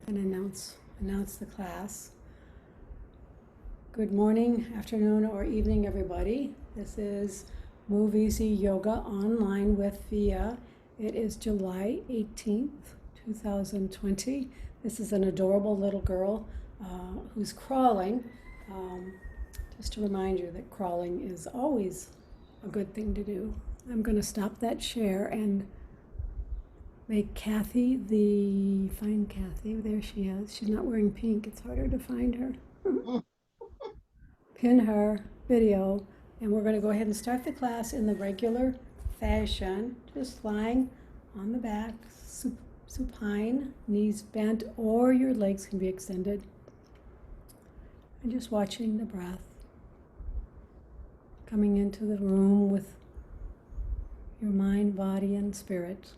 and announce the class. Good morning, afternoon, or evening, everybody. This is Move Easy Yoga online with Via. It is July 18th, 2020. This is an adorable little girl who's crawling. Just to remind you that crawling is always a good thing to do. I'm going to stop that share and make Kathy find Kathy. There she is. She's not wearing pink. It's harder to find her. Pin her video, and we're going to go ahead and start the class in the regular fashion, just lying on the back, supine, knees bent, or your legs can be extended, and just watching the breath coming into the room with your mind, body, and spirit.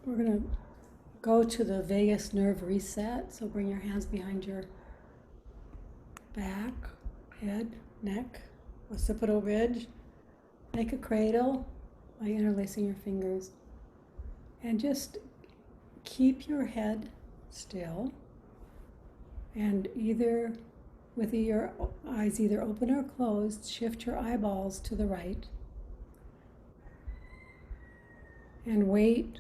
We're going to go to the vagus nerve reset. So bring your hands behind your back, head, neck, occipital ridge. Make a cradle by interlacing your fingers. And just keep your head still. And either with your eyes either open or closed, shift your eyeballs to the right. And wait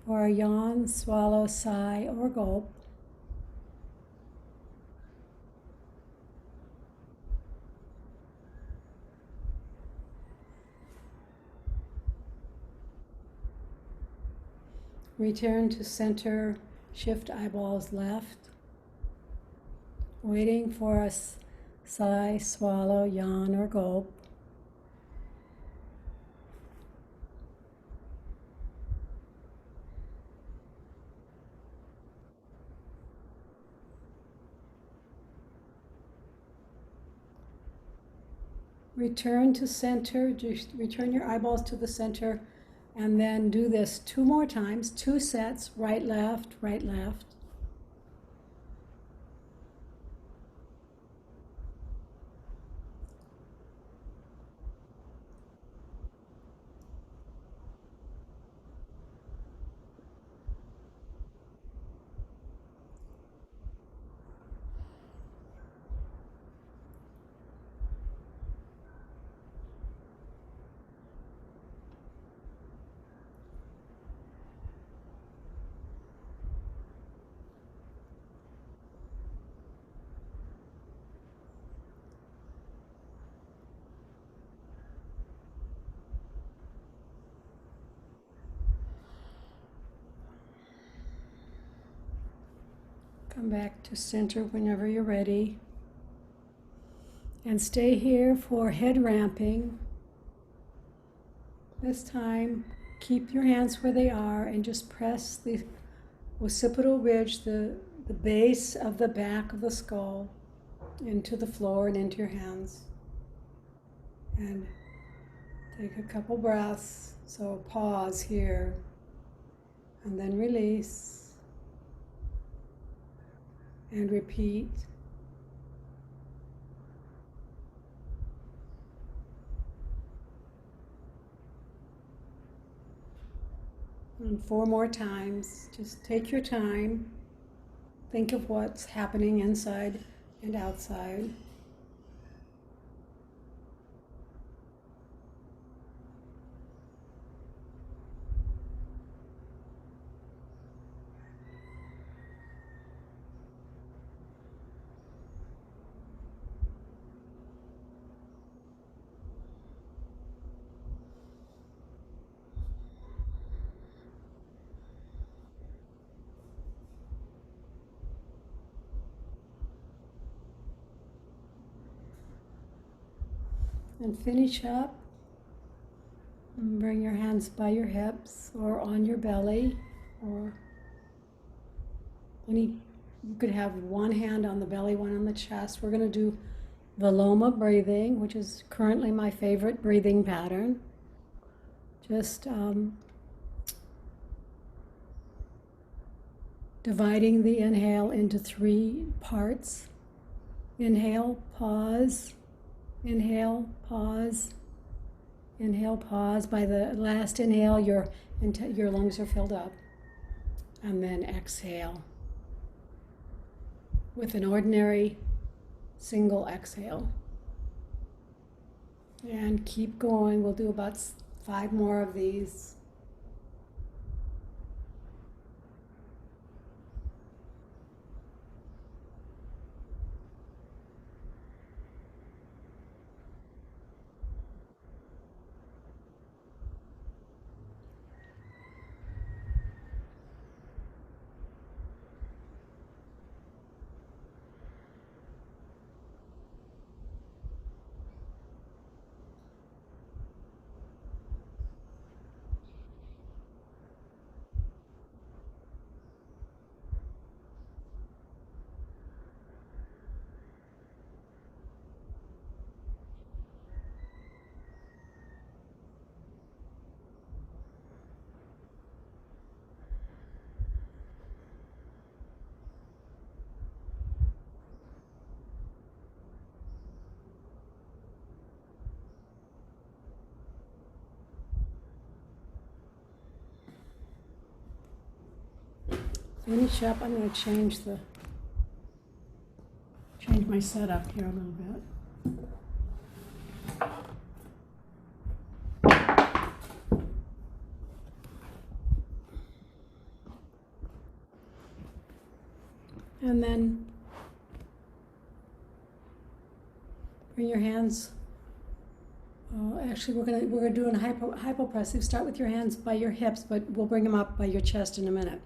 for a yawn, swallow, sigh, or gulp. Return to center, shift eyeballs left. Waiting for a sigh, swallow, yawn, or gulp. Return to center, just return your eyeballs to the center, and then do this 2 more times, 2 sets, right, left, right, left. Come back to center whenever you're ready. And stay here for head ramping. This time, keep your hands where they are and just press the occipital ridge, the base of the back of the skull, into the floor and into your hands. And take a couple breaths. So pause here and then release. And repeat. And 4 more times. Just take your time. Think of what's happening inside and outside. And finish up. And bring your hands by your hips or on your belly, or you could have one hand on the belly, one on the chest. We're going to do the Loma Breathing, which is currently my favorite breathing pattern. Just dividing the inhale into 3 parts. Inhale, pause, inhale, pause, inhale, pause. By the last inhale, your lungs are filled up. And then exhale with an ordinary single exhale. And keep going. We'll do about 5 more of these. Finish up. I'm going to change my setup here a little bit. And then bring your hands. Actually, we're gonna do an hypopressive. Start with your hands by your hips, but we'll bring them up by your chest in a minute.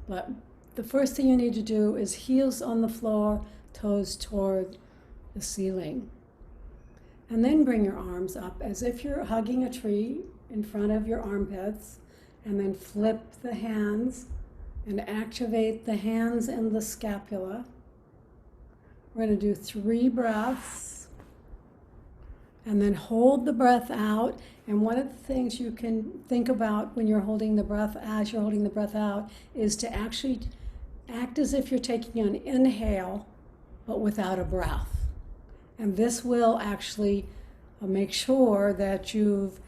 But the first thing you need to do is heels on the floor, toes toward the ceiling. And then bring your arms up as if you're hugging a tree in front of your armpits, and then flip the hands and activate the hands and the scapula. We're going to do 3 breaths and then hold the breath out. And one of the things you can think about when you're holding the breath, as you're holding the breath out, is to actually act as if you're taking an inhale, but without a breath. And this will actually make sure that you've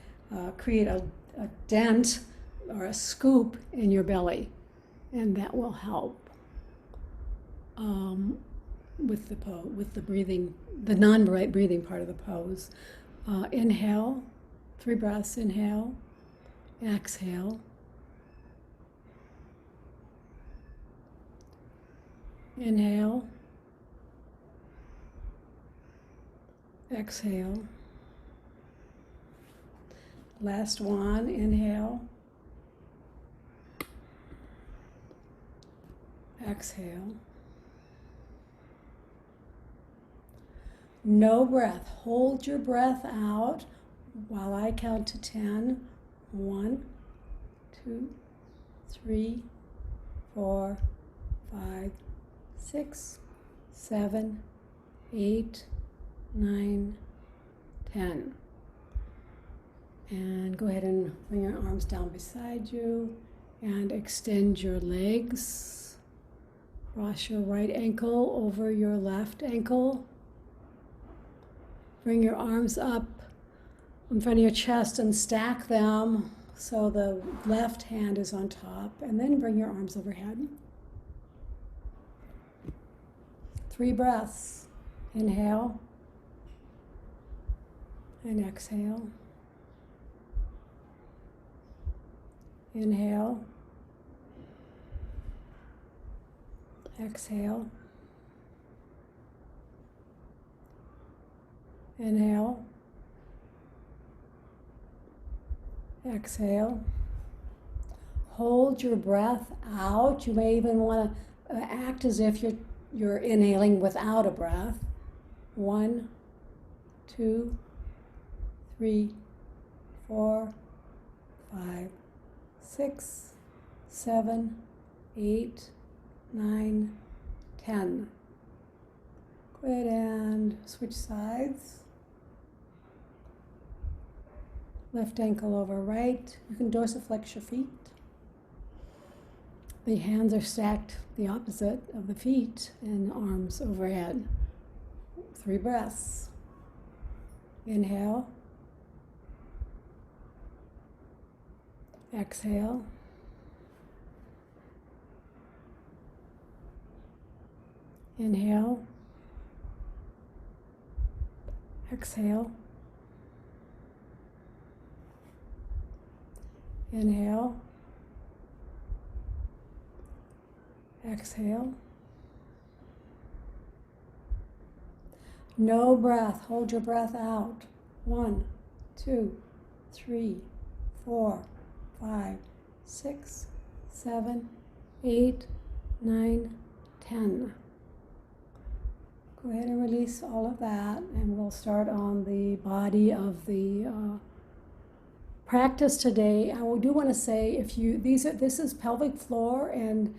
created a dent or a scoop in your belly. And that will help with the breathing, the non-breathing part of the pose. Inhale, 3 breaths, inhale, exhale. Inhale, exhale. Last one, inhale, exhale. No breath. Hold your breath out while I count to 10. 1, 2, 3, 4, 5, 6, 7, 8, 9, 10. And go ahead and bring your arms down beside you and extend your legs. Cross your right ankle over your left ankle. Bring your arms up in front of your chest and stack them so the left hand is on top, and then bring your arms overhead. 3 breaths. Inhale and exhale. Inhale, exhale. Inhale, exhale. Hold your breath out. You may even want to act as if you're inhaling without a breath. 1, 2, 3, 4, 5, 6, 7, 8, 9, 10. Good, and switch sides. Left ankle over right. You can dorsiflex your feet. The hands are stacked the opposite of the feet and arms overhead. 3 breaths. Inhale. Exhale. Inhale. Exhale. Inhale. Exhale. No breath. Hold your breath out. 1, 2, 3, 4, 5, 6, 7, 8, 9, 10. Go ahead and release all of that, and we'll start on the body of the practice today. I do want to say, if you this is pelvic floor and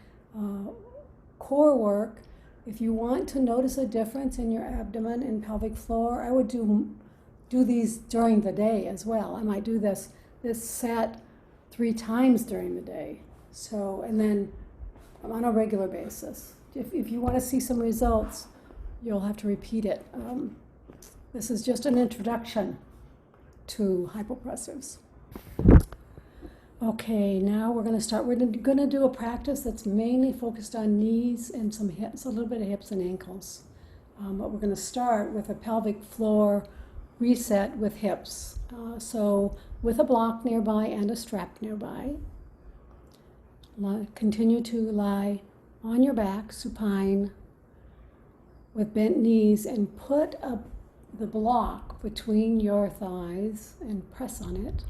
core work. If you want to notice a difference in your abdomen and pelvic floor, I would do these during the day as well. I might do this set 3 times during the day. So, and then on a regular basis. If you want to see some results, you'll have to repeat it. This is just an introduction to hypopressives. Okay, now we're going to start. We're going to do a practice that's mainly focused on knees and some hips, a little bit of hips and ankles. But we're going to start with a pelvic floor reset with hips. So with a block nearby and a strap nearby, continue to lie on your back, supine, with bent knees, and put the block between your thighs and press on it.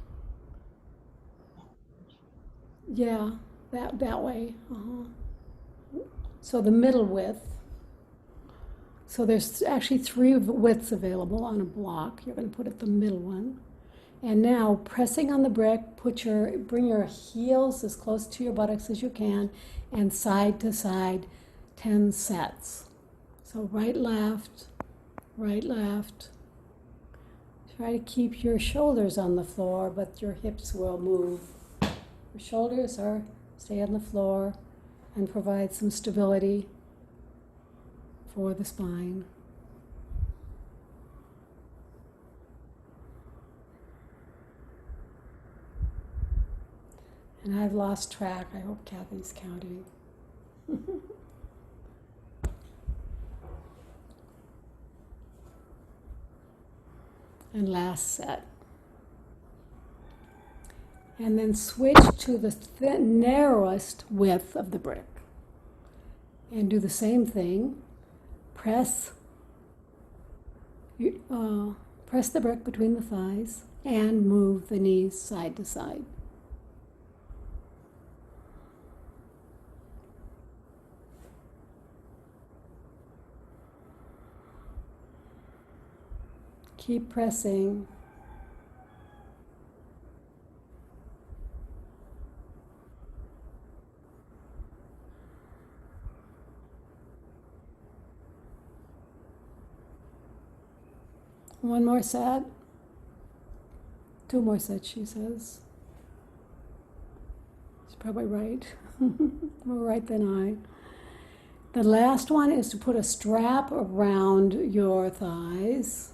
Yeah, that way. So the middle width. So there's actually 3 widths available on a block. You're going to put it the middle one. And now, pressing on the brick, bring your heels as close to your buttocks as you can, and side to side, 10 sets. So right, left, right, left. Try to keep your shoulders on the floor, but your hips will move. Your shoulders stay on the floor and provide some stability for the spine. And I've lost track. I hope Kathy's counting. And last set. And then switch to the narrowest width of the brick. And do the same thing. Press the brick between the thighs and move the knees side to side. Keep pressing. One more set. 2 more sets, she says. She's probably right. More right than I. The last one is to put a strap around your thighs.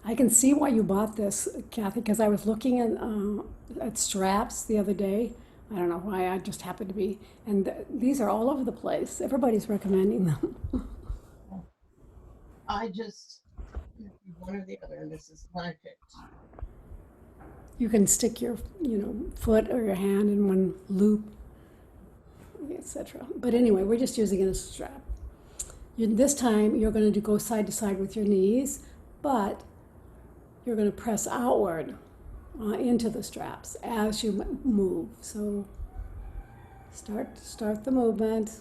I can see why you bought this, Kathy, because I was looking at straps the other day. I don't know why, I just happened to be. And these are all over the place. Everybody's recommending them. I just one or the other, and this is what I picked. You can stick your foot or your hand in one loop, etc. But anyway, we're just using it as a strap. This time, you're going to go side to side with your knees, but you're going to press outward into the straps as you move. So start the movement.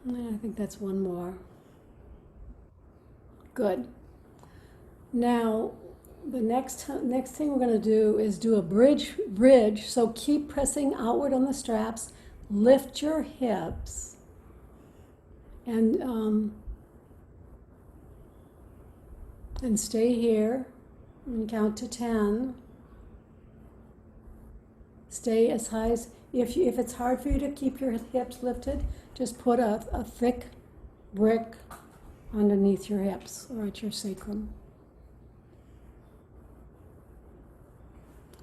I think that's one more. Good. Now, the next thing we're going to do is do a bridge. So keep pressing outward on the straps. Lift your hips, and stay here. And count to 10. Stay as high as if it's hard for you to keep your hips lifted, just put a thick brick underneath your hips or at your sacrum.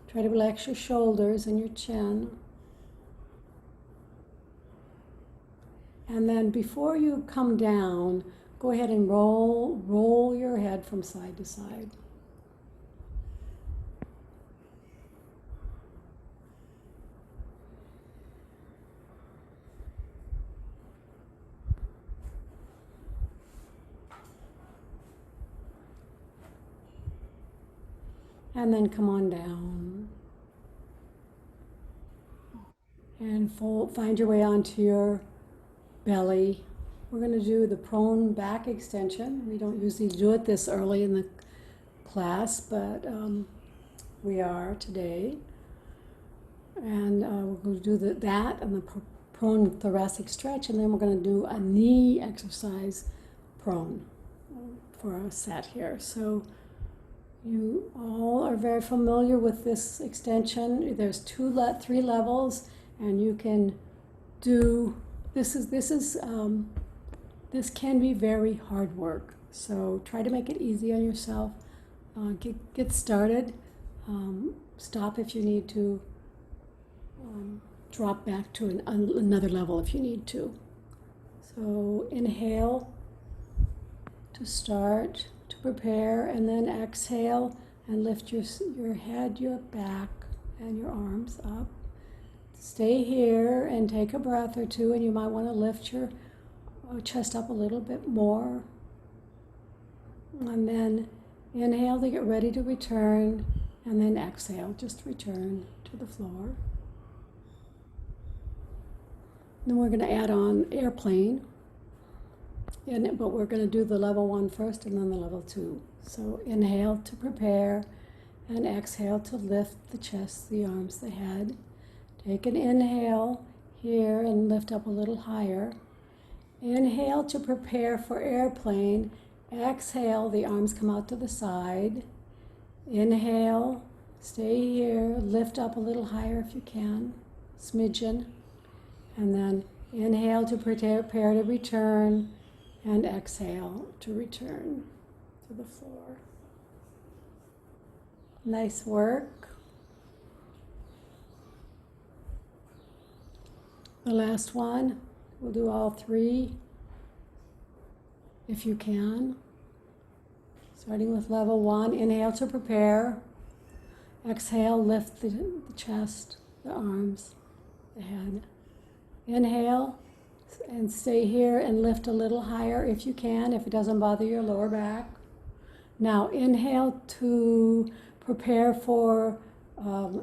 Try to relax your shoulders and your chin. And then before you come down, go ahead and roll your head from side to side. And then come on down. And find your way onto your belly. We're going to do the prone back extension. We don't usually do it this early in the class, but we are today. And we're going to do that and the prone thoracic stretch, and then we're going to do a knee exercise prone for a set here. So you all are very familiar with this extension. There's 3 levels, and you can do this can be very hard work. So try to make it easy on yourself. Get started. Stop if you need to. Drop back to another level if you need to. So inhale to start, to prepare, and then exhale and lift your head, your back, and your arms up. Stay here and take a breath or two, and you might want to lift your chest up a little bit more. And then inhale to get ready to return, and then exhale, just return to the floor. Then we're going to add on airplane, but we're going to do the level 1 first and then the level 2. So inhale to prepare and exhale to lift the chest, the arms, the head. Take an inhale here and lift up a little higher. Inhale to prepare for airplane. Exhale, the arms come out to the side. Inhale, stay here, lift up a little higher if you can, smidgen. And then inhale to prepare to return, and exhale to return to the floor. Nice work. The last one, we'll do all 3 if you can. Starting with level 1, inhale to prepare. Exhale, lift the chest, the arms, the head. Inhale and stay here and lift a little higher if you can, if it doesn't bother your lower back. Now inhale to prepare for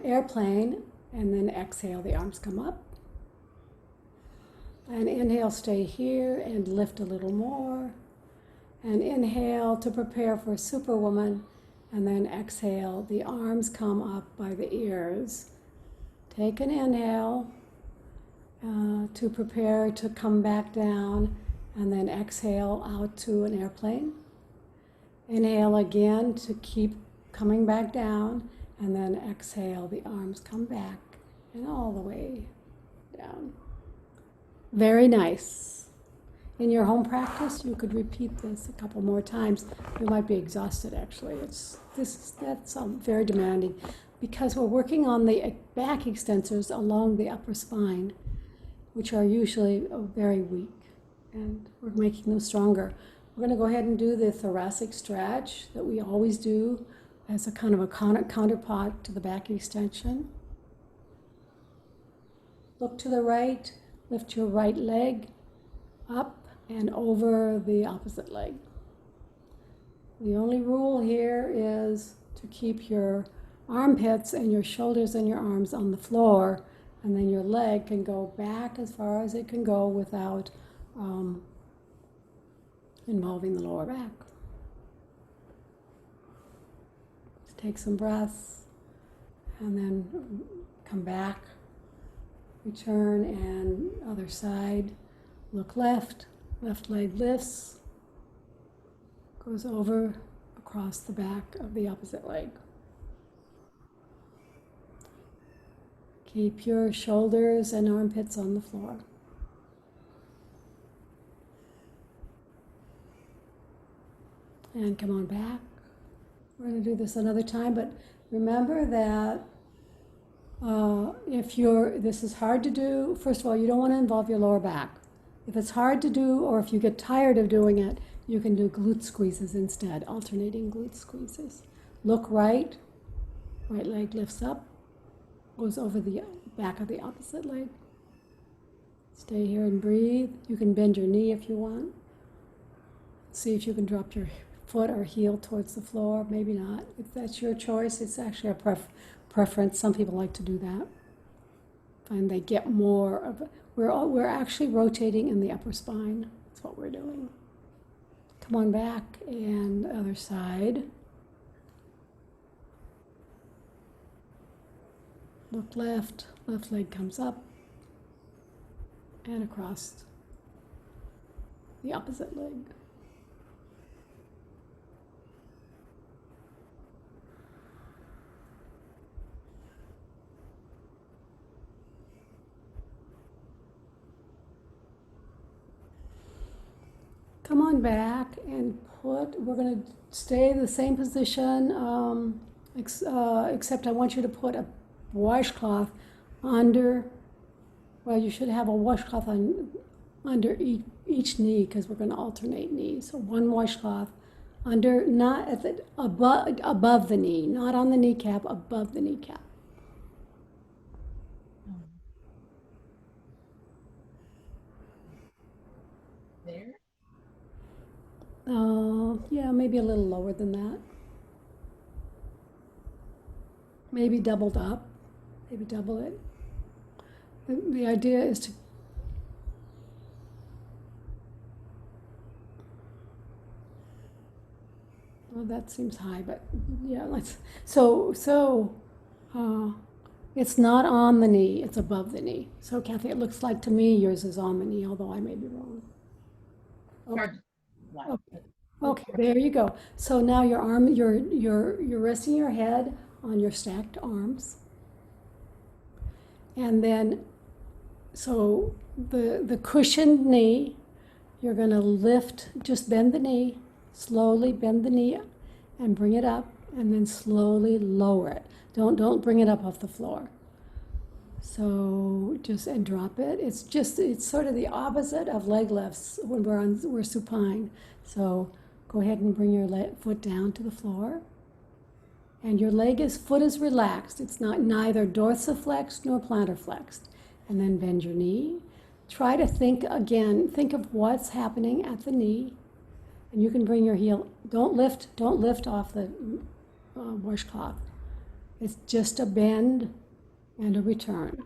airplane, and then exhale, the arms come up. And inhale, stay here and lift a little more. And inhale to prepare for Superwoman, and then exhale, the arms come up by the ears. Take an inhale to prepare to come back down, and then exhale out to an airplane. Inhale again to keep coming back down, and then exhale, the arms come back and all the way down. Very nice. In your home practice, you could repeat this a couple more times. You might be exhausted, actually. That's very demanding, because we're working on the back extensors along the upper spine, which are usually very weak, and we're making them stronger. We're going to go ahead and do the thoracic stretch that we always do as a kind of a counterpart to the back extension. Look to the right, lift your right leg up and over the opposite leg. The only rule here is to keep your armpits and your shoulders and your arms on the floor, and then your leg can go back as far as it can go without um, involving the lower back. Just take some breaths and then come back, return, and other side. Look left, left leg lifts, goes over across the back of the opposite leg. Keep your shoulders and armpits on the floor. And come on back. We're going to do this another time, but remember that this is hard to do, first of all, you don't want to involve your lower back. If it's hard to do, or if you get tired of doing it, you can do glute squeezes instead, alternating glute squeezes. Look right, right leg lifts up, goes over the back of the opposite leg. Stay here and breathe. You can bend your knee if you want. See if you can drop your foot or heel towards the floor. Maybe not. If that's your choice, it's actually a preference. Some people like to do that. And they get more of it. We're actually rotating in the upper spine. That's what we're doing. Come on back, and the other side. Look left, left leg comes up and across the opposite leg. Come on back and we're going to stay in the same position, except I want you to put a washcloth under, well, you should have a washcloth under each knee, because we're going to alternate knees. So one washcloth under, not at the, above the knee, not on the kneecap, above the kneecap. There? Yeah, maybe a little lower than that. Maybe doubled up. Maybe double it. The idea is to well, that seems high, but yeah, let's it's not on the knee, it's above the knee. So Kathy, it looks like to me yours is on the knee, although I may be wrong. Hard. Okay. Okay, there you go. So now your arm, you're resting your head on your stacked arms. And then, so the cushioned knee, you're going to lift, just bend the knee, slowly bend the knee and bring it up, and then slowly lower it. Don't bring it up off the floor. So and drop it. It's sort of the opposite of leg lifts when we're supine. So go ahead and bring your foot down to the floor. And your foot is relaxed. It's neither dorsiflexed nor plantar flexed. And then bend your knee. Try to think of what's happening at the knee. And you can bring your heel, don't lift off the washcloth. It's just a bend and a return.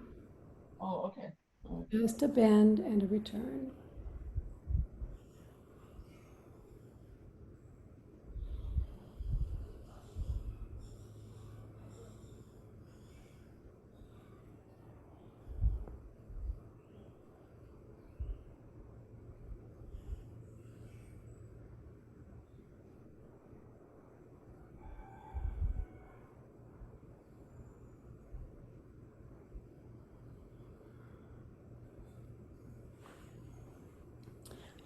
Oh, okay. Just a bend and a return.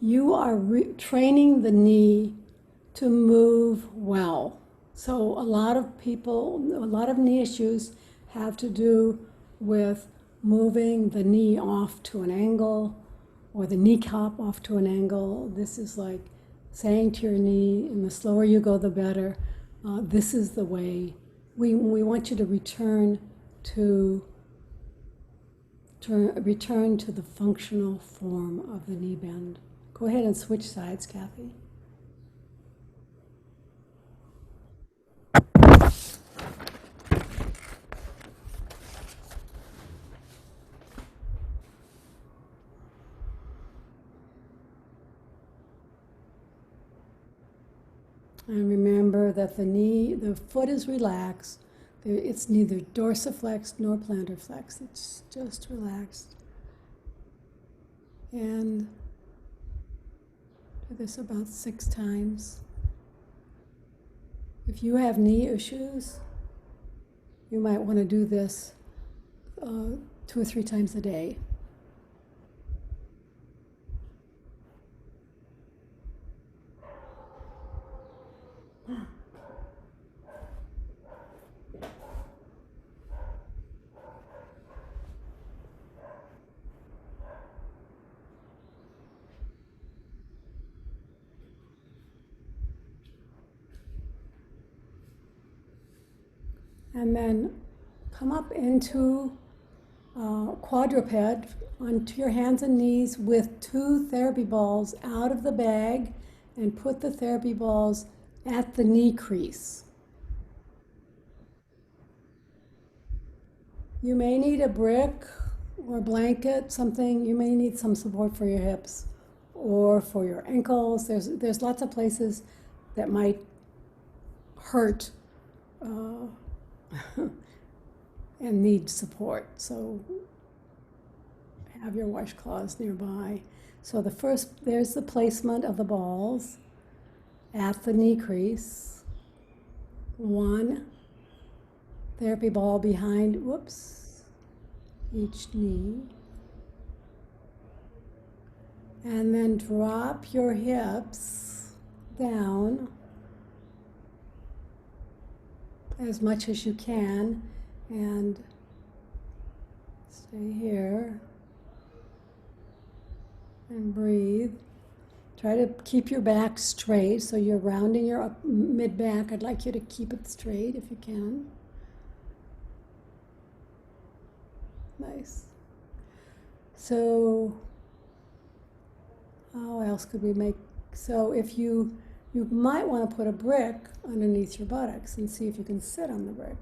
You are training the knee to move well. So a lot of knee issues have to do with moving the knee off to an angle or the kneecap off to an angle. This is like saying to your knee, and the slower you go, the better. This is the way. We want you to return to the functional form of the knee bend. Go ahead and switch sides, Kathy. And remember that the foot is relaxed. It's neither dorsiflexed nor plantar flexed. It's just relaxed. And do this about 6 times. If you have knee issues, you might want to do this 2 or 3 times a day. And then come up into quadruped onto your hands and knees with 2 therapy balls out of the bag, and put the therapy balls at the knee crease. You may need a brick or a blanket, something. You may need some support for your hips or for your ankles. There's lots of places that might hurt and need support. So have your washcloths nearby. So there's the placement of the balls at the knee crease. 1 therapy ball behind, each knee. And then drop your hips down as much as you can and stay here and breathe. Try to keep your back straight, so you're rounding your mid-back. I'd like you to keep it straight if you can. Nice. So how else could we make, so if you might want to put a brick underneath your buttocks and see if you can sit on the brick.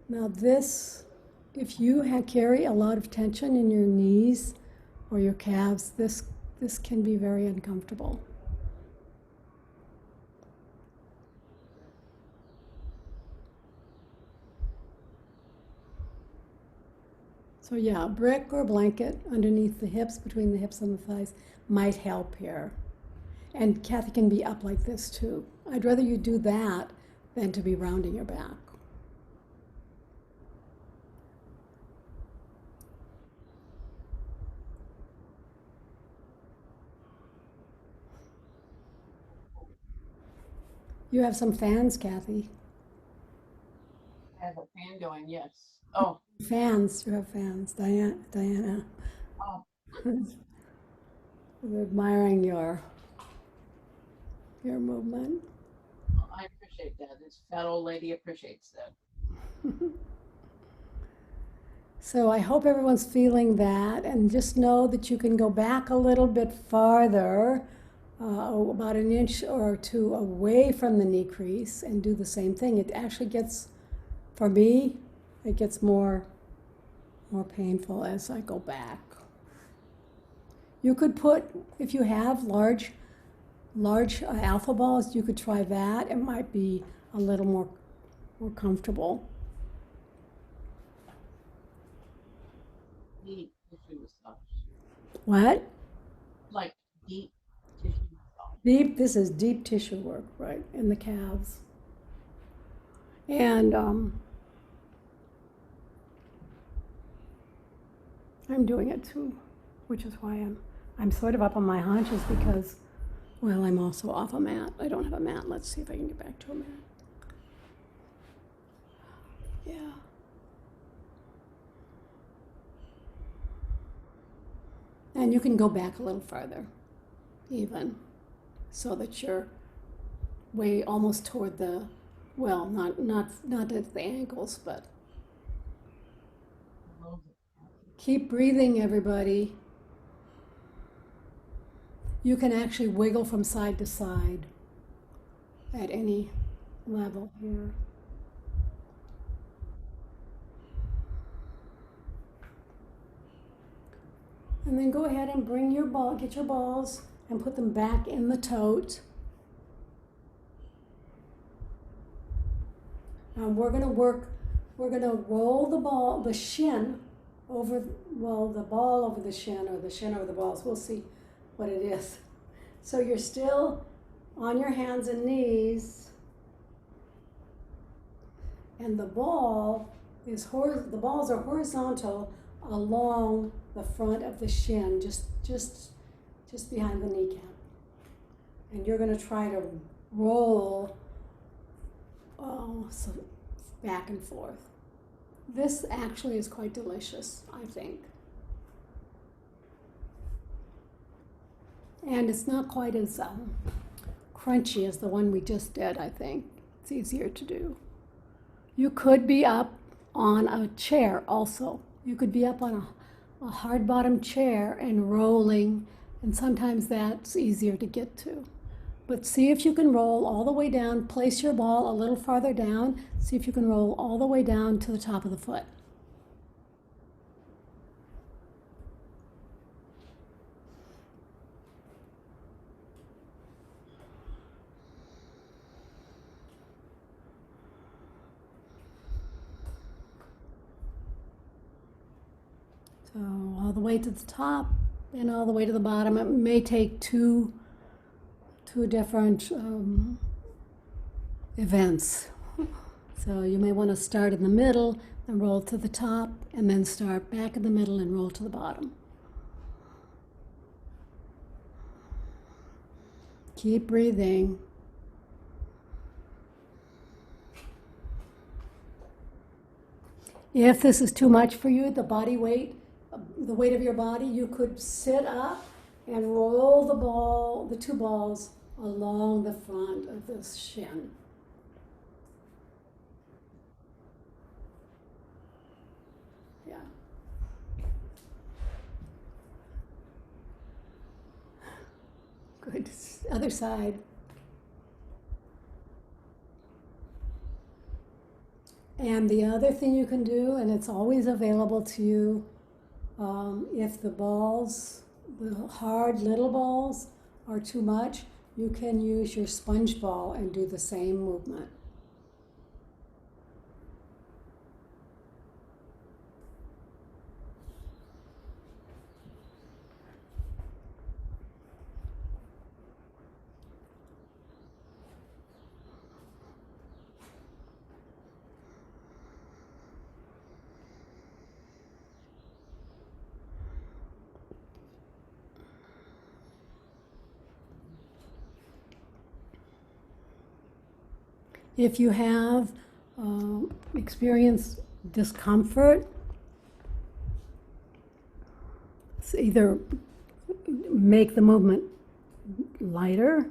Now this, if you carry a lot of tension in your knees or your calves, this can be very uncomfortable. So yeah, a brick or a blanket underneath the hips, between the hips and the thighs, might help here. And Kathy can be up like this too. I'd rather you do that than to be rounding your back. You have some fans, Kathy. I have a fan going, yes. Oh, Fans, you have fans. Diana. oh, Admiring your movement. I appreciate that. This fat old lady appreciates that. So I hope everyone's feeling that, and just know that you can go back a little bit farther, about 1 inch or 2 away from the knee crease, and do the same thing. It actually gets, for me, it gets more painful as I go back. You could put, if you have large alpha balls, you could try that. It might be a little more comfortable. Deep tissue massage. What? Like deep tissue massage. This is deep tissue work, right, in the calves. And I'm doing it too, which is why I'm sort of up on my haunches because, well, I'm also off a mat. I don't have a mat. Let's see if I can get back to a mat. Yeah. And you can go back a little farther, even, so that you're way almost toward the, well, not at the ankles, but keep breathing, everybody. You can actually wiggle from side to side at any level here. And then go ahead and bring your ball, get your balls and put them back in the tote. We're going to roll the shin over, well, the ball over the shin, or the shin over the balls. We'll see what it is. So you're still on your hands and knees, and the balls are horizontal along the front of the shin, just behind the kneecap. And you're going to try to roll so back and forth. This actually is quite delicious, I think. And it's not quite as crunchy as the one we just did, I think. It's easier to do. You could be up on a chair also. You could be up on a hard-bottom chair and rolling, and sometimes that's easier to get to. But see if you can roll all the way down. Place your ball a little farther down. See if you can roll all the way down to the top of the foot. So all the way to the top and all the way to the bottom. It may take two different events. So you may want to start in the middle and roll to the top, and then start back in the middle and roll to the bottom. Keep breathing. If this is too much for you, the weight of your body, you could sit up and roll the two balls along the front of the shin. Yeah. Good. Other side. And the other thing you can do, and it's always available to you, if the hard little balls are too much, you can use your sponge ball and do the same movement. If you have experienced discomfort, it's either make the movement lighter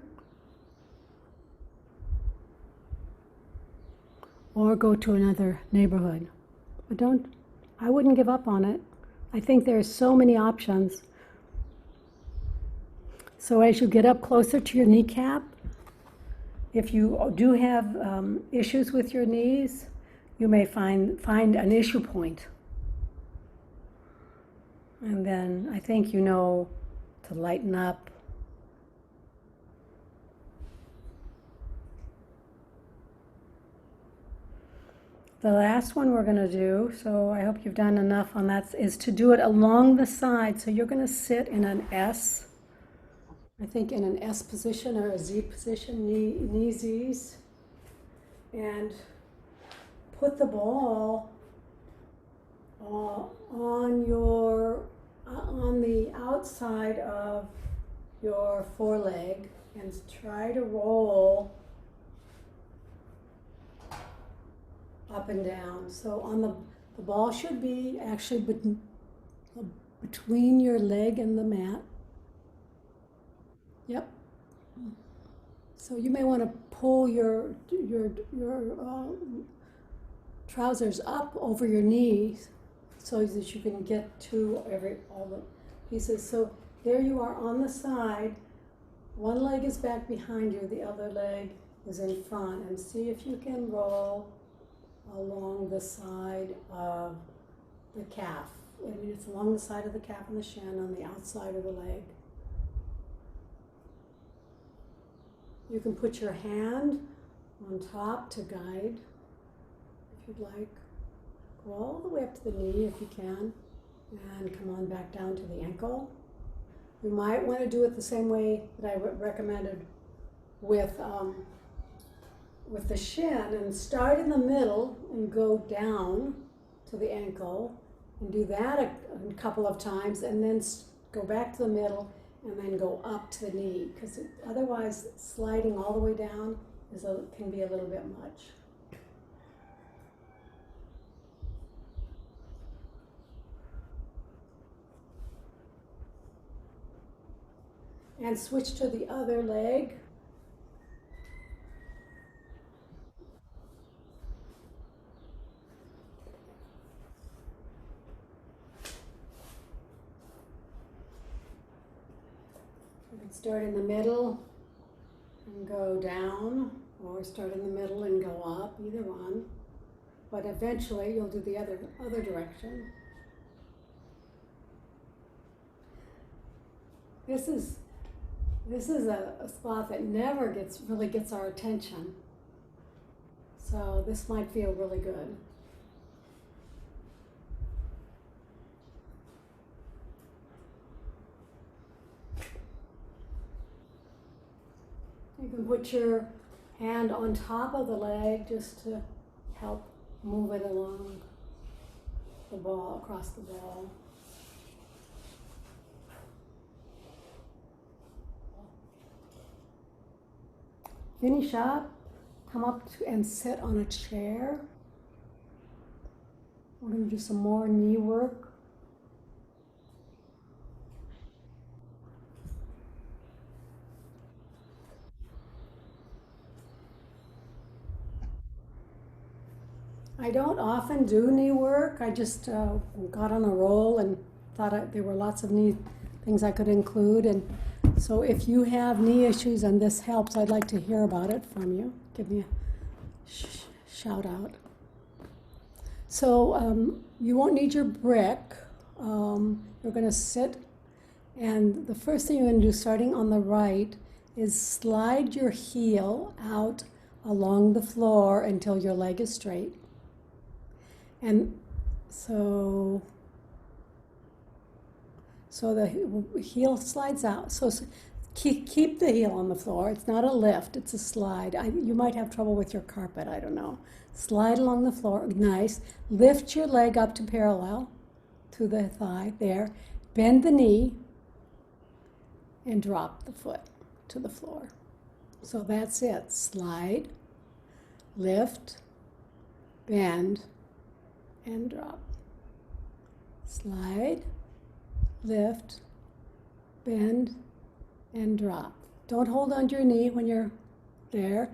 or go to another neighborhood. But I wouldn't give up on it. I think there's so many options. So as you get up closer to your kneecap, if you do have issues with your knees, you may find an issue point. And then I think you know to lighten up. The last one we're going to do, so I hope you've done enough on that, is to do it along the side. So you're going to sit in an S. I think in an S position or a Z position, knee Z's, and put the ball on the outside of your foreleg and try to roll up and down. So the ball should be actually between your leg and the mat. Yep. So you may want to pull your trousers up over your knees so that you can get to all the pieces. So there you are on the side. One leg is back behind you, the other leg is in front, and see if you can roll along the side of the calf. I mean, it's along the side of the calf and the shin on the outside of the leg. You can put your hand on top to guide, if you'd like. Go all the way up to the knee if you can, and come on back down to the ankle. You might want to do it the same way that I recommended with the shin, and start in the middle and go down to the ankle, and do that a couple of times, and then go back to the middle and then go up to the knee, because otherwise sliding all the way down can be a little bit much. And switch to the other leg. You can start in the middle and go down, or start in the middle and go up, either one. But eventually you'll do the other direction. This is a spot that never really gets our attention. So this might feel really good. You can put your hand on top of the leg just to help move it along the ball, across the ball. Finish up, come up and sit on a chair. We're going to do some more knee work. I don't often do knee work. I just got on a roll and thought there were lots of knee things I could include. And so if you have knee issues and this helps, I'd like to hear about it from you. Give me a shout out. So you won't need your brick. You're going to sit, and the first thing you're going to do, starting on the right, is slide your heel out along the floor until your leg is straight. And so the heel slides out. So keep the heel on the floor. It's not a lift, it's a slide. You might have trouble with your carpet, I don't know. Slide along the floor, nice. Lift your leg up to parallel to the thigh, there. Bend the knee and drop the foot to the floor. So that's it. Slide, lift, bend, and drop. Slide, lift, bend, and drop. Don't hold on to your knee when you're there,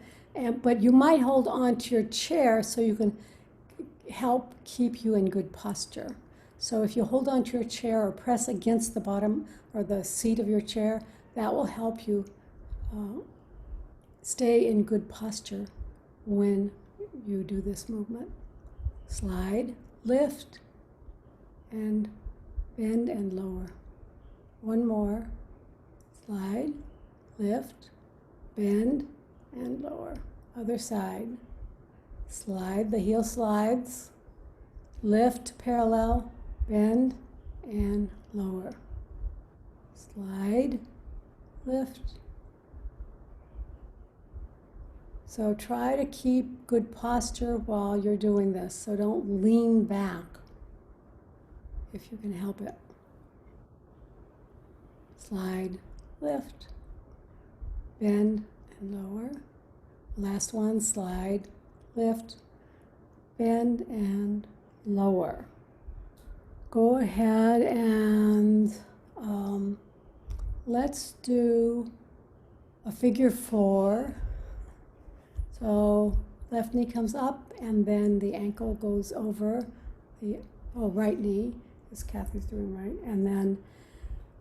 but you might hold on to your chair so you can help keep you in good posture. So if you hold on to your chair or press against the bottom or the seat of your chair, that will help you stay in good posture when you do this movement. Slide, lift, and bend and lower. One more. Slide, lift, bend, and lower. Other side. Slide, the heel slides. Lift parallel, bend, and lower. Slide, lift. So try to keep good posture while you're doing this. So don't lean back if you can help it. Slide, lift, bend, and lower. Last one, slide, lift, bend, and lower. Go ahead and let's do a figure 4. So left knee comes up and then the ankle goes over the right knee, as Kathy's doing right. And then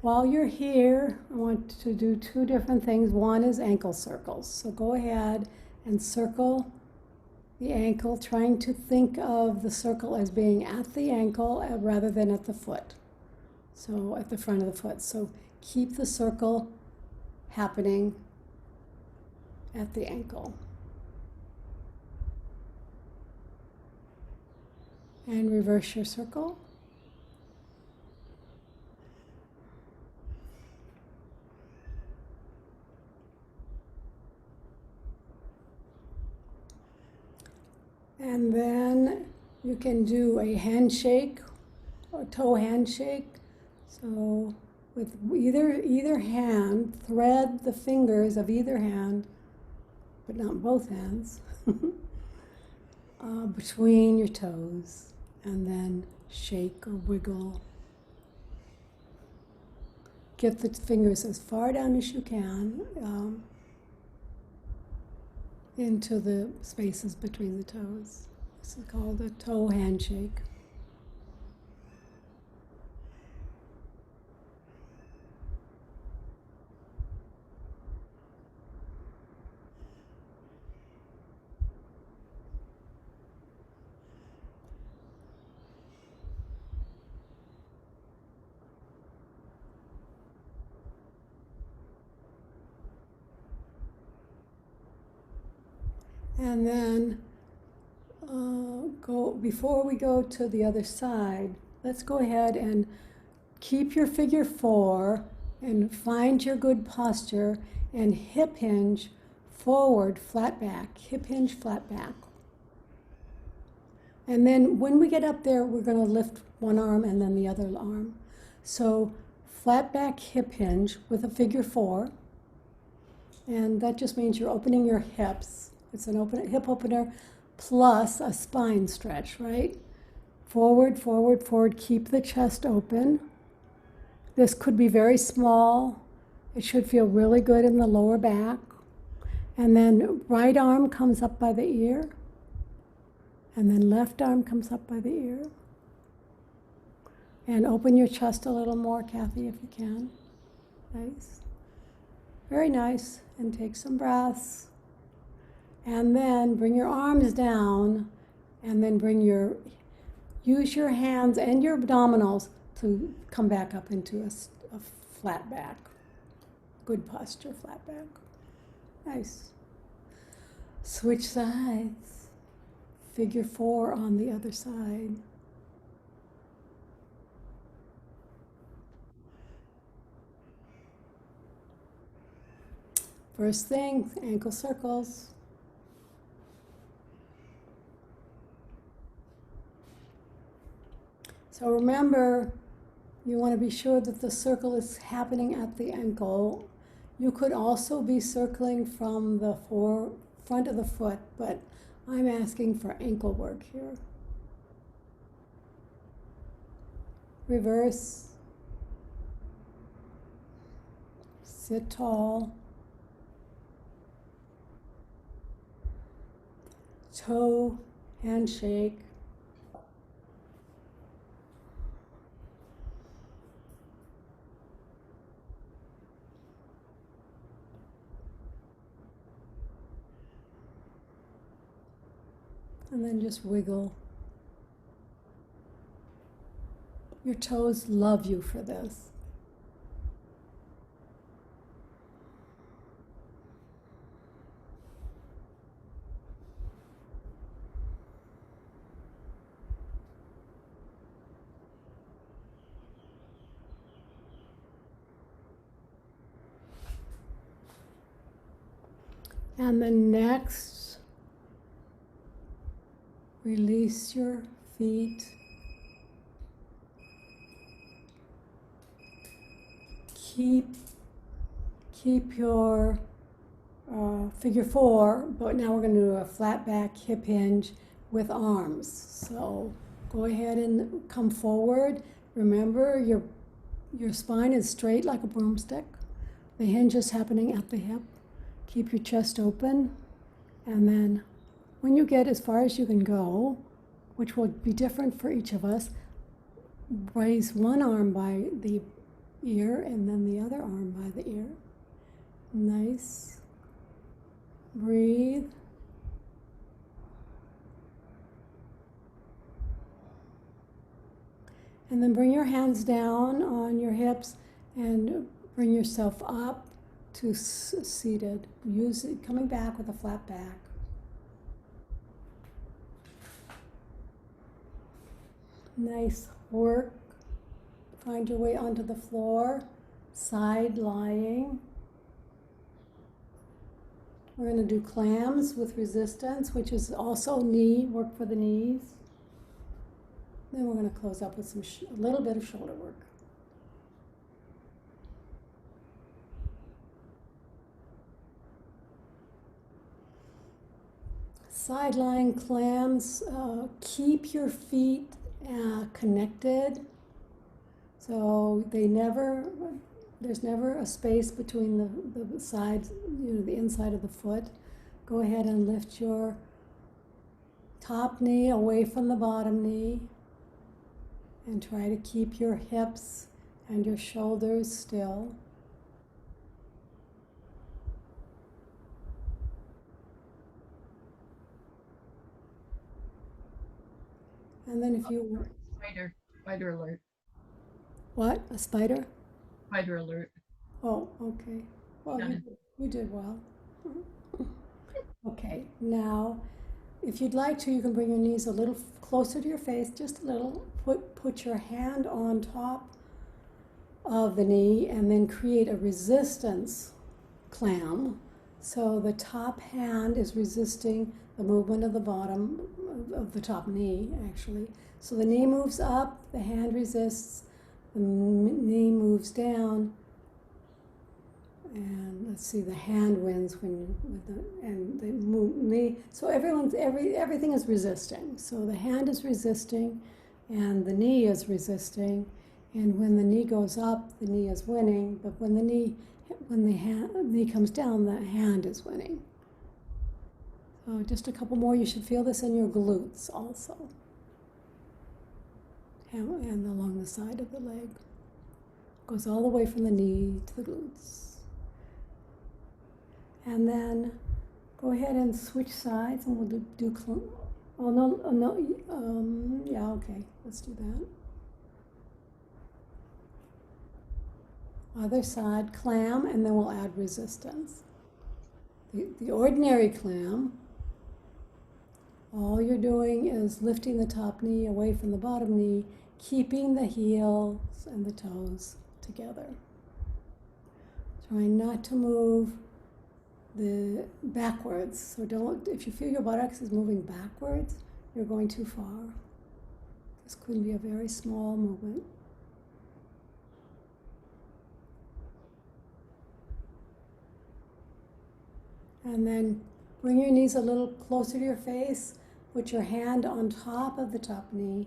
while you're here, I want to do 2 different things. One is ankle circles. So go ahead and circle the ankle, trying to think of the circle as being at the ankle rather than at the foot. So at the front of the foot. So keep the circle happening at the ankle. And reverse your circle. And then you can do a handshake or toe handshake. So with either hand, thread the fingers of either hand, but not both hands, between your toes, and then shake or wiggle. Get the fingers as far down as you can into the spaces between the toes. This is called a toe handshake. And then before we go to the other side, let's go ahead and keep your figure 4 and find your good posture and hip hinge forward, flat back, hip hinge, flat back. And then when we get up there, we're going to lift one arm and then the other arm. So flat back hip hinge with a figure 4. And that just means you're opening your hips. It's an hip opener plus a spine stretch, right? Forward, forward, forward. Keep the chest open. This could be very small. It should feel really good in the lower back. And then right arm comes up by the ear. And then left arm comes up by the ear. And open your chest a little more, Kathy, if you can. Nice. Very nice. And take some breaths. And then bring your arms down, and then use your hands and your abdominals to come back up into a flat back. Good posture, flat back. Nice. Switch sides. Figure 4 on the other side. First thing, ankle circles. So remember, you want to be sure that the circle is happening at the ankle. You could also be circling from the front of the foot, but I'm asking for ankle work here. Reverse. Sit tall. Toe handshake. And then just wiggle. Your toes love you for this. And then next, release your feet. Keep your figure 4, but now we're going to do a flat back hip hinge with arms. So go ahead and come forward. Remember, your spine is straight like a broomstick. The hinge is happening at the hip. Keep your chest open, and then when you get as far as you can go, which will be different for each of us, raise one arm by the ear and then the other arm by the ear. Nice. Breathe. And then bring your hands down on your hips and bring yourself up to seated. Use it, coming back with a flat back. Nice work. Find your way onto the floor, side lying. We're going to do clams with resistance, which is also knee, work for the knees. Then we're going to close up with a little bit of shoulder work. Sideline clams, keep your feet connected. So there's never a space between the sides, the inside of the foot. Go ahead and lift your top knee away from the bottom knee and try to keep your hips and your shoulders still. And then if you... Spider alert. What? A spider? Spider alert. Oh, okay. Well, you did well. Okay, now, if you'd like to, you can bring your knees a little closer to your face, just a little. Put your hand on top of the knee and then create a resistance clam. So the top hand is resisting the movement of the bottom of the top knee, actually. So the knee moves up, the hand resists, the knee moves down, and let's see, the hand wins and the knee. So everything is resisting. So the hand is resisting, and the knee is resisting, and when the knee goes up, the knee is winning. But when the knee comes down, the hand is winning. So just a couple more. You should feel this in your glutes also, and along the side of the leg. Goes all the way from the knee to the glutes. And then go ahead and switch sides, and we'll do oh no, yeah, okay, let's do that. Other side, clam, and then we'll add resistance. The ordinary clam, all you're doing is lifting the top knee away from the bottom knee, keeping the heels and the toes together. Trying not to move the backwards. So if you feel your buttocks is moving backwards, you're going too far. This could be a very small movement. And then bring your knees a little closer to your face, put your hand on top of the top knee,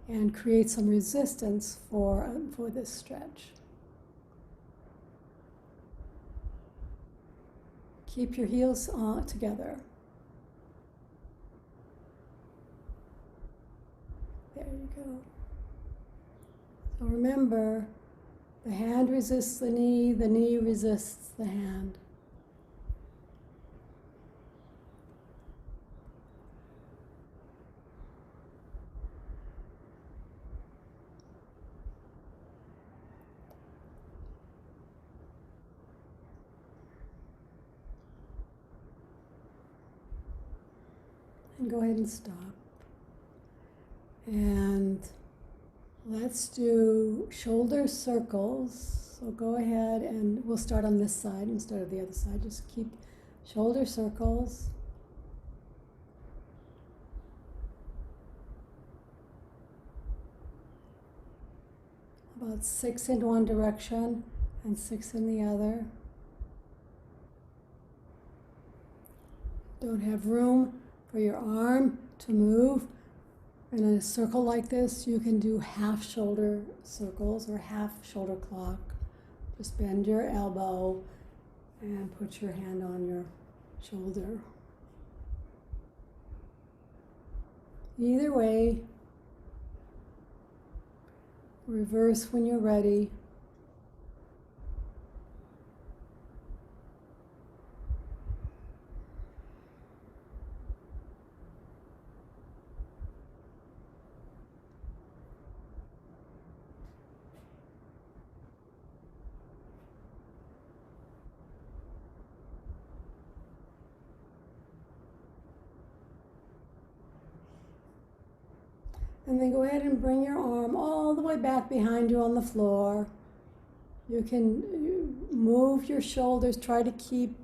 and create some resistance for this stretch. Keep your heels together. There you go. So remember, the hand resists the knee resists the hand. And go ahead and stop. And let's do shoulder circles. So go ahead, and we'll start on this side instead of the other side. Just keep shoulder circles. About 6 in one direction and 6 in the other. Don't have room for your arm to move. In a circle like this, you can do half shoulder circles or half shoulder clock. Just bend your elbow and put your hand on your shoulder. Either way, reverse when you're ready. And then go ahead and bring your arm all the way back behind you on the floor. You can move your shoulders, try to keep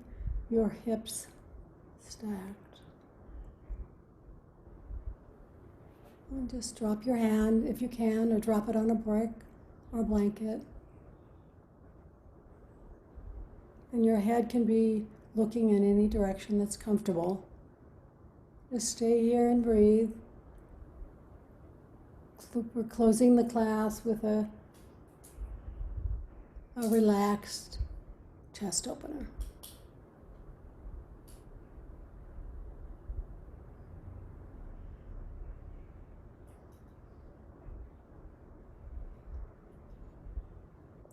your hips stacked. And just drop your hand if you can, or drop it on a brick or blanket. And your head can be looking in any direction that's comfortable. Just stay here and breathe. We're closing the class with a relaxed chest opener.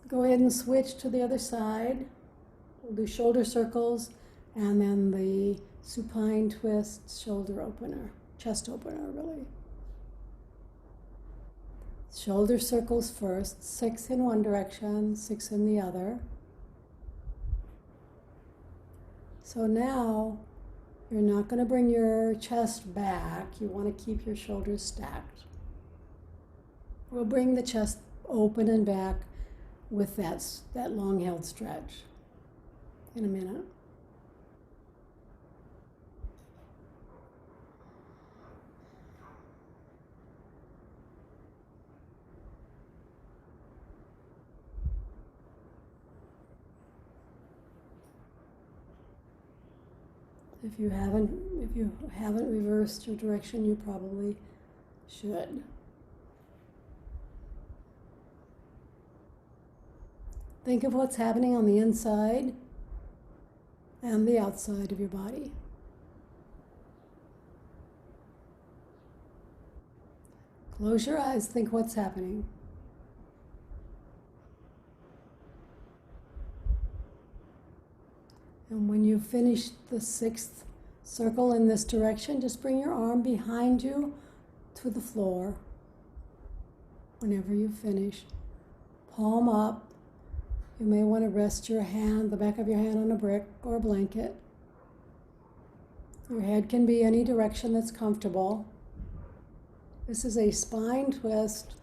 Go ahead and switch to the other side. We'll do shoulder circles and then the supine twist shoulder opener, chest opener really. Shoulder circles first, 6 in one direction, 6 in the other. So now you're not going to bring your chest back. You want to keep your shoulders stacked. We'll bring the chest open and back with that long held stretch in a minute. If you haven't reversed your direction, you probably should. Think of what's happening on the inside and the outside of your body. Close your eyes, think what's happening. And when you finish the 6th circle in this direction, just bring your arm behind you to the floor. Whenever you finish, palm up. You may want to rest your hand, the back of your hand on a brick or a blanket. Your head can be any direction that's comfortable. This is a spine twist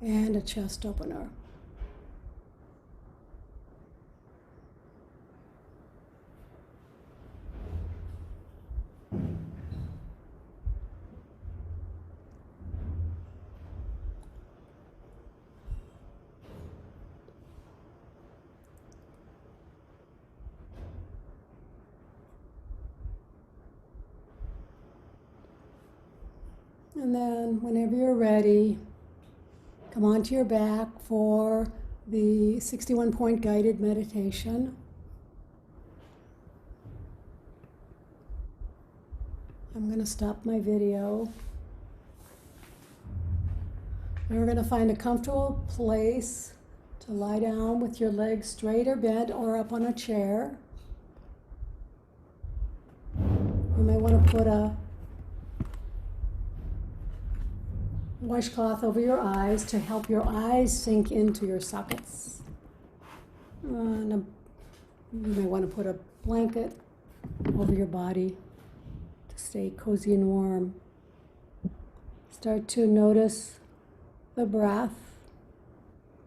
and a chest opener. And then whenever you're ready, come onto your back for the 61-point guided meditation. I'm going to stop my video. And we're going to find a comfortable place to lie down with your legs straight or bent or up on a chair. You may want to put a washcloth over your eyes to help your eyes sink into your sockets. You may want to put a blanket over your body to stay cozy and warm. Start to notice the breath,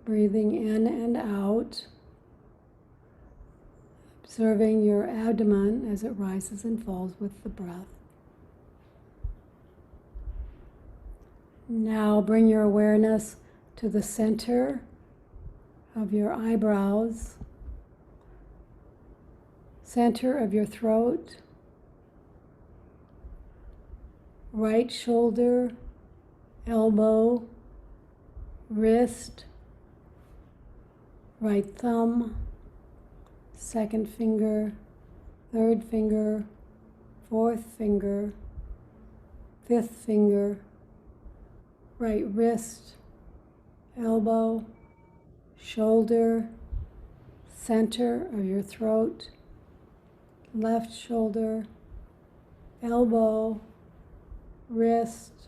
breathing in and out, observing your abdomen as it rises and falls with the breath. Now bring your awareness to the center of your eyebrows, center of your throat, right shoulder, elbow, wrist, right thumb, second finger, third finger, fourth finger, fifth finger, right wrist, elbow, shoulder, center of your throat, left shoulder, elbow, wrist,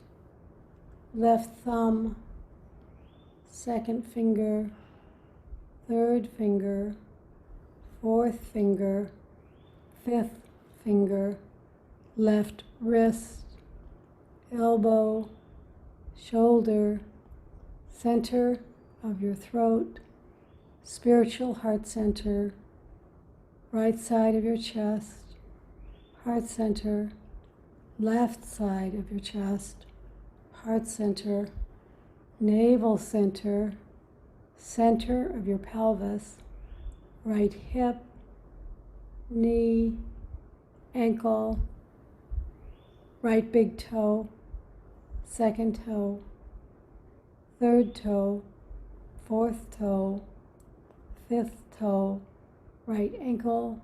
left thumb, second finger, third finger, fourth finger, fifth finger, left wrist, elbow, shoulder, center of your throat, spiritual heart center, right side of your chest, heart center, left side of your chest, heart center, navel center, center of your pelvis, right hip, knee, ankle, right big toe, second toe, third toe, fourth toe, fifth toe, right ankle,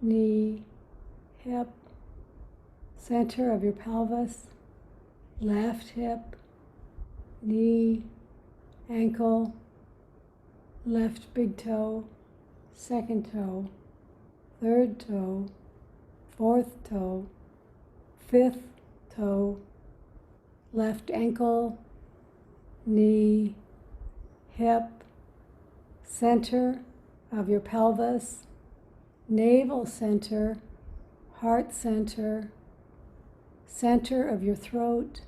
knee, hip, center of your pelvis, left hip, knee, ankle, left big toe, second toe, third toe, fourth toe, fifth toe, left ankle, knee, hip, center of your pelvis, navel center, heart center, center of your throat,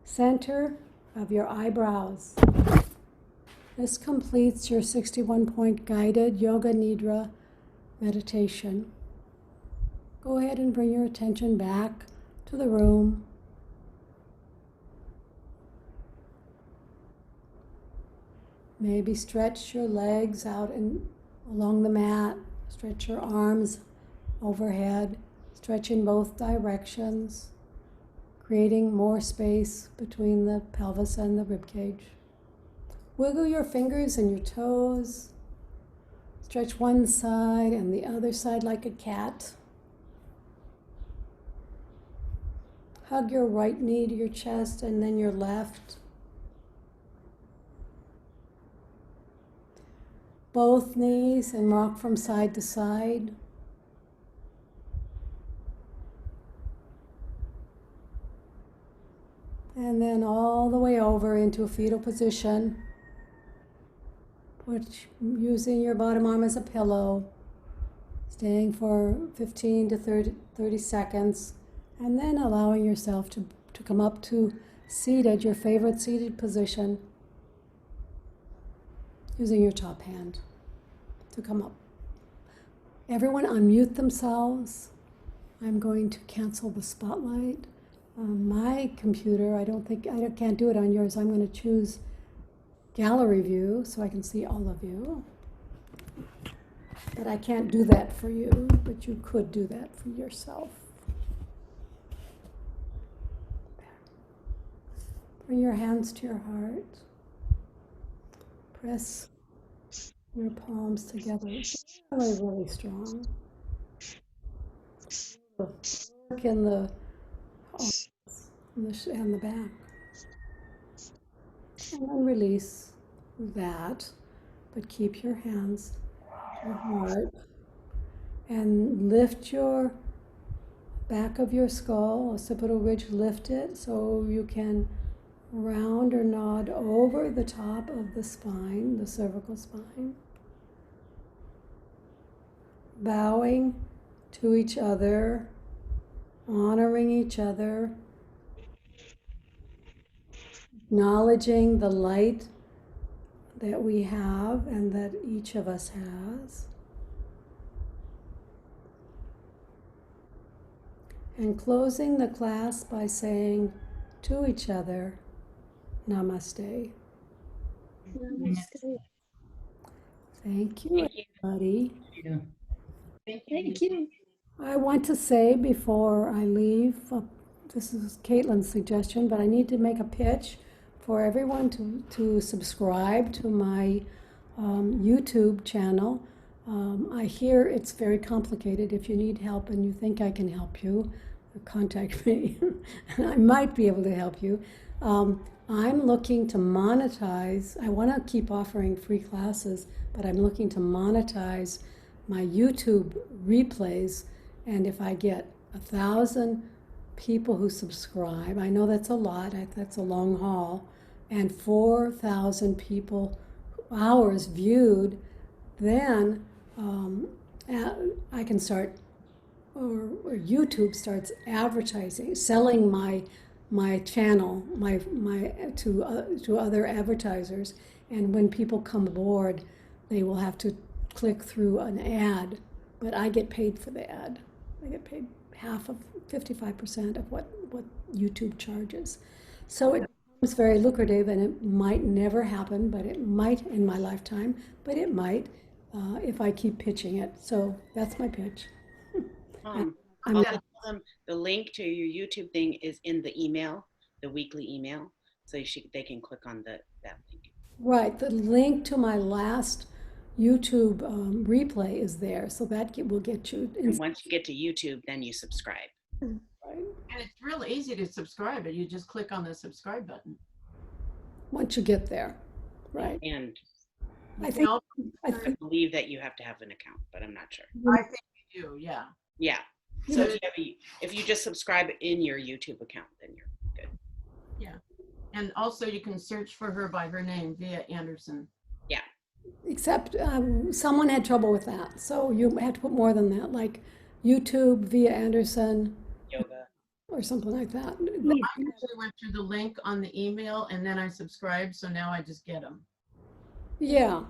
center of your eyebrows. This completes your 61-point guided Yoga Nidra meditation. Go ahead and bring your attention back to the room. Maybe stretch your legs out and along the mat. Stretch your arms overhead. Stretch in both directions, creating more space between the pelvis and the ribcage. Wiggle your fingers and your toes. Stretch one side and the other side like a cat. Hug your right knee to your chest and then your left. Both knees and rock from side to side. And then all the way over into a fetal position. Using your bottom arm as a pillow. Staying for 15 to 30 seconds. And then allowing yourself to come up to seated, your favorite seated position. Using your top hand to come up. Everyone unmute themselves. I'm going to cancel the spotlight. On my computer, I can't do it on yours. I'm going to choose gallery view so I can see all of you. But I can't do that for you, but you could do that for yourself. Bring your hands to your heart. Press your palms together, really, really strong. Work in the arms and the back. And then release that, but keep your hands to your heart. And lift your back of your skull, occipital ridge, lift it so you can round or nod over the top of the spine, the cervical spine. Bowing to each other, honoring each other, acknowledging the light that we have and that each of us has. And closing the class by saying to each other, Namaste. Namaste. Thank you, everybody. Thank you. I want to say before I leave, this is Caitlin's suggestion, but I need to make a pitch for everyone to subscribe to my YouTube channel. I hear it's very complicated. If you need help and you think I can help you, contact me and I might be able to help you. I'm looking to monetize. I want to keep offering free classes, but I'm looking to monetize my YouTube replays. And if I get 1,000 people who subscribe, I know that's a lot, that's a long haul, and 4,000 people hours viewed, then I can start, or YouTube starts advertising, selling my my channel, to other advertisers. And when people come aboard, they will have to click through an ad, but I get paid for the ad. I get paid half of 55% of what YouTube charges. So it becomes very lucrative, and it might never happen, but it might in my lifetime, but it might if I keep pitching it. So that's my pitch. Also tell them the link to your YouTube thing is in the email, the weekly email, so they can click on that link. Right, the link to my last YouTube replay is there, so that will get you. And once you get to YouTube, then you subscribe. Right. And it's real easy to subscribe. You just click on the subscribe button. Once you get there, right? And I think I believe that you have to have an account, but I'm not sure. I think you do, yeah. Yeah. So if you just subscribe in your YouTube account, then you're good. Yeah. And also you can search for her by her name, Via Anderson. Yeah. Except someone had trouble with that, so you had to put more than that, like YouTube Via Anderson Yoga or something like that. I actually went through the link on the email and then I subscribed, so now I just get them. Yeah,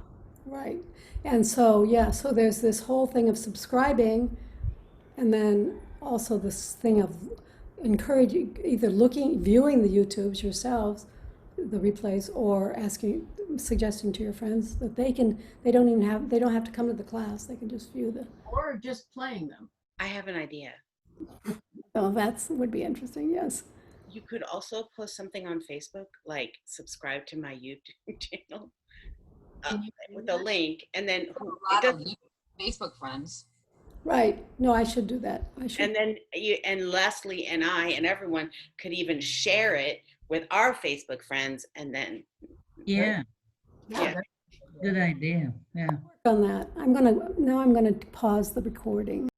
right. And so, yeah, so there's this whole thing of subscribing, and then also this thing of encouraging, either viewing the YouTubes yourselves, the replays, or suggesting to your friends that they don't have to come to the class. They can just view the. Or just playing them. I have an idea. Oh, would be interesting, yes. You could also post something on Facebook, like subscribe to my YouTube channel with a link, and then Facebook friends. Right. No, I should do that. And then Leslie and I and everyone could even share it with our Facebook friends, and then Yeah, Yeah. good idea. Yeah. Work on that. I'm gonna pause the recording.